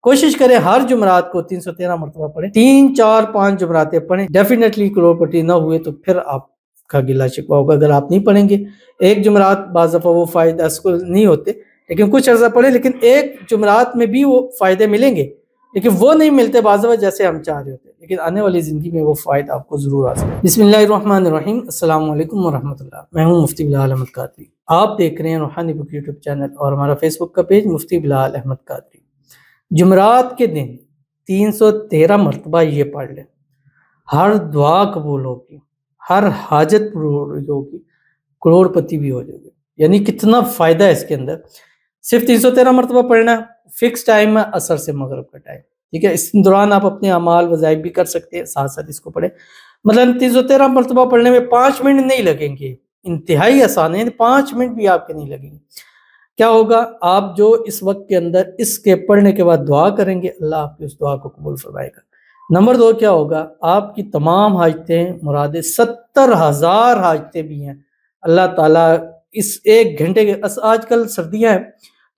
کوشش کریں ہر جمعرات کو 313 مرتبہ پڑھیں، 3 4 5 جمعراتیں پڑھیں، ڈیفینیٹلی کروڑپتی نہ ہوئے تو پھر آپ کا گلہ شکوہ ہوگا اگر آپ نہیں پڑھیں گے۔ ایک جمعرات بعض دفعہ وہ فائدہ اس کو نہیں ہوتے، لیکن کچھ عرصہ پڑھیں، لیکن ایک جمعرات میں بھی وہ فائدے ملیں گے، لیکن وہ نہیں ملتے بعض دفعہ جیسے ہم چاہ رہے ہوتے، لیکن آنے والی زندگی میں وہ فائدہ آپ کو ضرور حاصل ہے۔ بسم اللہ الرحمن الرحیم، السلام علیکم ورحمۃ اللہ۔ میں ہوں مفتی بلال احمد قادری، آپ دیکھ رہے ہیں روحانی بک یوٹیوب چینل اور ہمارا فیس بک کا پیج مفتی بلال احمد قادری۔ جمعرات کے دن 313 مرتبہ یہ پڑھ لیں، ہر دعا قبول ہوگی، ہر حاجت پوری ہوگی، کروڑپتی بھی ہو جائے گی۔ یعنی کتنا فائدہ ہے اس کے اندر۔ صرف 313 مرتبہ پڑھنا ہے، فکس ٹائم ہے عصر سے مغرب کا ٹائم، ٹھیک ہے۔ اس دوران آپ اپنے اعمال وظائف بھی کر سکتے ہیں، ساتھ ساتھ اس کو پڑھیں۔ مطلب 313 مرتبہ پڑھنے میں 5 منٹ نہیں لگیں گے، انتہائی آسان ہے، 5 منٹ بھی آپ کے نہیں لگیں گے۔ کیا ہوگا؟ آپ جو اس وقت کے اندر اس کے پڑھنے کے بعد دعا کریں گے، اللہ آپ کی اس دعا کو قبول فرمائے گا۔ نمبر 2 کیا ہوگا؟ آپ کی تمام حاجتیں مرادیں، 70,000 حاجتیں بھی ہیں، اللہ تعالیٰ اس 1 گھنٹے کے، آج کل سردیاں ہیں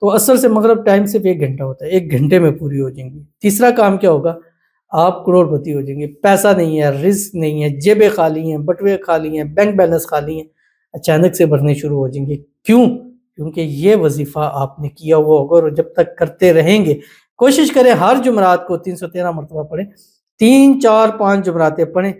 تو عصر سے مغرب ٹائم صرف 1 گھنٹہ ہوتا ہے، 1 گھنٹے میں پوری ہو جائیں گی۔ تیسرا کام کیا ہوگا؟ آپ کروڑپتی ہو جائیں گے۔ پیسہ نہیں ہے، رزق نہیں ہے، جیبیں خالی ہیں، بٹوے خالی ہیں، بینک بیلنس خالی ہیں، اچانک سے بھرنے شروع ہو جائیں گے۔ کیوں؟ کیونکہ یہ وظیفہ آپ نے کیا ہوا ہوگا، اور جب تک کرتے رہیں گے۔ کوشش کریں ہر جمعرات کو 313 مرتبہ پڑھیں، 3 4 5 جمعراتیں پڑھیں،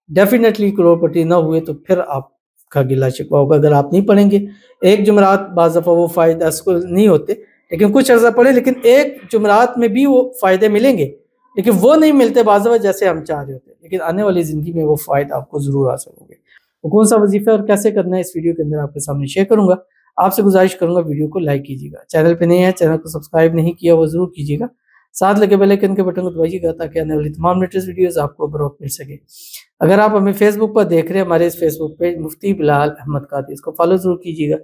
ڈیفینیٹلی کروڑپتی نہ ہوئے تو پھر آپ کا گلہ شکوہ ہوگا اگر آپ نہیں پڑھیں گے۔ ایک جمعرات بعض دفعہ وہ فائدہ اس کو نہیں ہوتے، لیکن کچھ عرصہ پڑھیں، لیکن ایک جمعرات میں بھی وہ فائدے ملیں گے، لیکن وہ نہیں ملتے بعض دفعہ جیسے ہم چاہ رہے ہوتے، لیکن آنے والی زندگی میں وہ فائدہ آپ کو ضرور حاصل ہوں گے۔ وہ کون سا وظیفہ اور کیسے کرنا ہے اس ویڈیو کے اندر آپ کے سامنے شیئر کروں گا۔ آپ سے گزارش کروں گا ویڈیو کو لائک کیجیے گا، چینل پہ نہیں ہے چینل کو سبسکرائب نہیں کیا وہ ضرور کیجیے گا، ساتھ لگے بیل آئیکن کے بٹن کو دبائیے گا تاکہ آنے والی تمام لیٹسٹ ویڈیوز آپ کو بروقت مل سکے۔ اگر آپ ہمیں فیس بک پر دیکھ رہے ہیں، ہمارے اس فیس بک پیج مفتی بلال احمد قادری، اس کو فالو ضرور کیجیے گا۔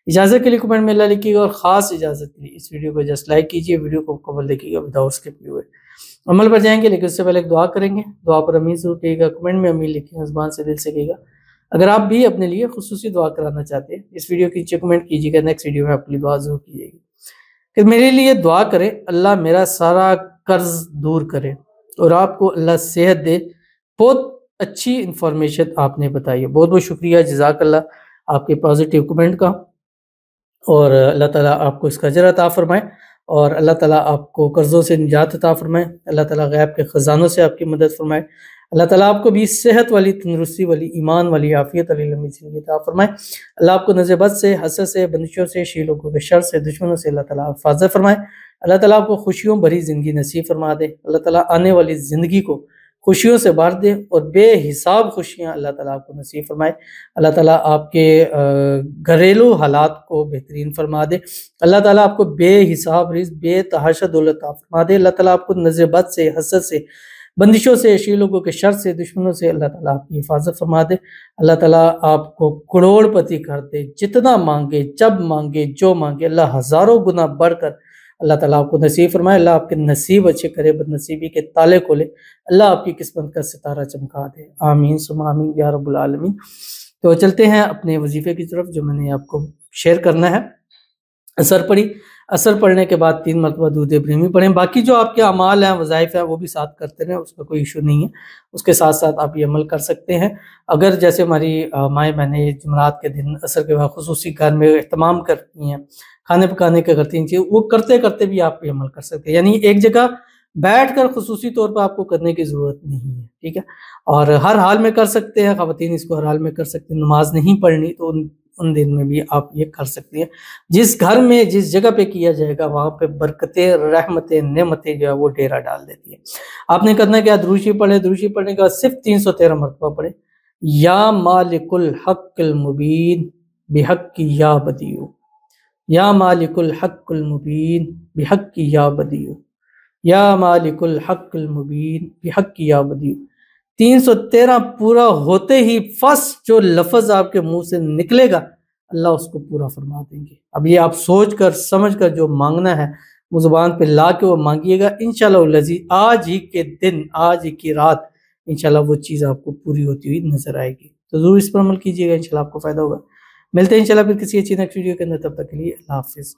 اجازت کے لیے کمنٹ میں اللہ لکھیے گا، اور خاص اجازت کے لیے اس ویڈیو کو جسٹ لائک کیجیے، ویڈیو کو مکمل دیکھیے گا وداؤٹ اسکپ کیے ہوئے۔ عمل پر جائیں گے، لیکن اس سے پہلے ایک دعا کریں گے۔ دعا پر امین ضرور کہیے گا، کمنٹ میں امین لکھیں، زبان سے دل سے کہیے گا۔ اگر آپ بھی اپنے لیے خصوصی دعا کرانا چاہتے ہیں، اس ویڈیو کے نیچے کمنٹ کیجیے گا، نیکسٹ ویڈیو میں آپ کے لیے دعا ضرور کیجیے گی کہ میرے لیے دعا کریں، اللہ میرا سارا قرض دور کرے، اور آپ کو اللہ صحت دے۔ بہت اچھی انفارمیشن آپ نے بتائی ہے، بہت بہت شکریہ، جزاک اللہ آپ کے پازیٹیو کمنٹ کا، اور اللہ تعالیٰ آپ کو اس کا اجر عطا فرمائے، اور اللہ تعالیٰ آپ کو قرضوں سے نجات عطا فرمائے، اللہ تعالیٰ غیب کے خزانوں سے آپ کی مدد فرمائے، اللہ تعالیٰ آپ کو بھی صحت والی، تندرستی والی، ایمان والی، عافیت والی لمبی زندگی عطا فرمائے، اللہ آپ کو نظر بد سے، حسد سے، بندشوں سے، شی لوگوں کے شر سے، دشمنوں سے اللہ تعالیٰ حفاظت فرمائے، اللہ تعالیٰ آپ کو خوشیوں بھری زندگی نصیب فرما دے، اللہ تعالیٰ آنے والی زندگی کو خوشیوں سے بھر دے، اور بے حساب خوشیاں اللہ تعالیٰ آپ کو نصیب فرمائے، اللہ تعالیٰ آپ کے گھریلو حالات کو بہترین فرما دے، اللہ تعالیٰ آپ کو بے حساب رزق، بے تحاشا دولت عطا فرما دے، اللہ تعالیٰ آپ کو نظر بد سے، حسد سے، بندشوں سے، شی لوگوں کے شر سے، دشمنوں سے اللہ تعالیٰ آپ کی حفاظت فرما دے، اللہ تعالیٰ آپ کو کروڑپتی کر دے، جتنا مانگے، جب مانگے، جو مانگے، اللہ ہزاروں گنا بڑھ کر اللہ تعالیٰ آپ کو نصیب فرمائے، اللہ آپ کے نصیب اچھے کرے، بد نصیبی کے تالے کھولے، اللہ آپ کی قسمت کا ستارہ چمکا دے، آمین ثم آمین یا رب العالمین۔ تو چلتے ہیں اپنے وظیفے کی طرف جو میں نے آپ کو شیئر کرنا ہے۔ اثر پڑھی، اثر پڑھنے کے بعد 3 مرتبہ درود ابراہیمی پڑھیں، باقی جو آپ کے اعمال ہیں، وظائف ہیں، وہ بھی ساتھ کرتے رہیں، اس کا کوئی ایشو نہیں ہے، اس کے ساتھ ساتھ آپ یہ عمل کر سکتے ہیں۔ اگر جیسے ہماری مائیں بہنیں جمعرات کے دن عصر کے بعد خصوصی گھر میں اہتمام کرتی ہیں، کھانے پکانے کا کرتی ہیں، وہ کرتے کرتے بھی آپ یہ عمل کر سکتے ہیں، یعنی ایک جگہ بیٹھ کر خصوصی طور پر آپ کو کرنے کی ضرورت نہیں ہے، ٹھیک ہے، اور ہر حال میں کر سکتے ہیں، خواتین اس کو ہر حال میں کر سکتے ہیں، نماز نہیں پڑھنی تو ان دن میں بھی آپ یہ کر سکتے ہیں۔ جس گھر میں جس جگہ پہ کیا جائے گا وہاں پہ برکتیں، رحمتیں، نعمتیں جو ہے وہ ڈیرا ڈال دیتی ہیں۔ آپ نے کرنا کیا؟ دروشی پڑھیں، دروشی پڑھنے کے بعد صرف 313 مرتبہ پڑھیں، یا مالک الحق المبین بحق یا بدیو، یا مالک الحق المبین بحق یا بدیو، یا مالک الحق المبین بحق یا بدیو۔ 313 پورا ہوتے ہی فرسٹ جو لفظ آپ کے منہ سے نکلے گا اللہ اس کو پورا فرما دیں گے۔ اب یہ آپ سوچ کر سمجھ کر جو مانگنا ہے وہ زبان پہ لا کے وہ مانگیے گا، انشاءاللہ العزیز آج ہی کے دن، آج ہی کی رات انشاءاللہ وہ چیز آپ کو پوری ہوتی ہوئی نظر آئے گی۔ تو ضرور اس پر عمل کیجیے گا، انشاءاللہ آپ کو فائدہ ہوگا۔ ملتے ہیں انشاءاللہ پھر کسی اچھی نیکسٹ ویڈیو کے اندر، تب تک کے لیے اللہ حافظ۔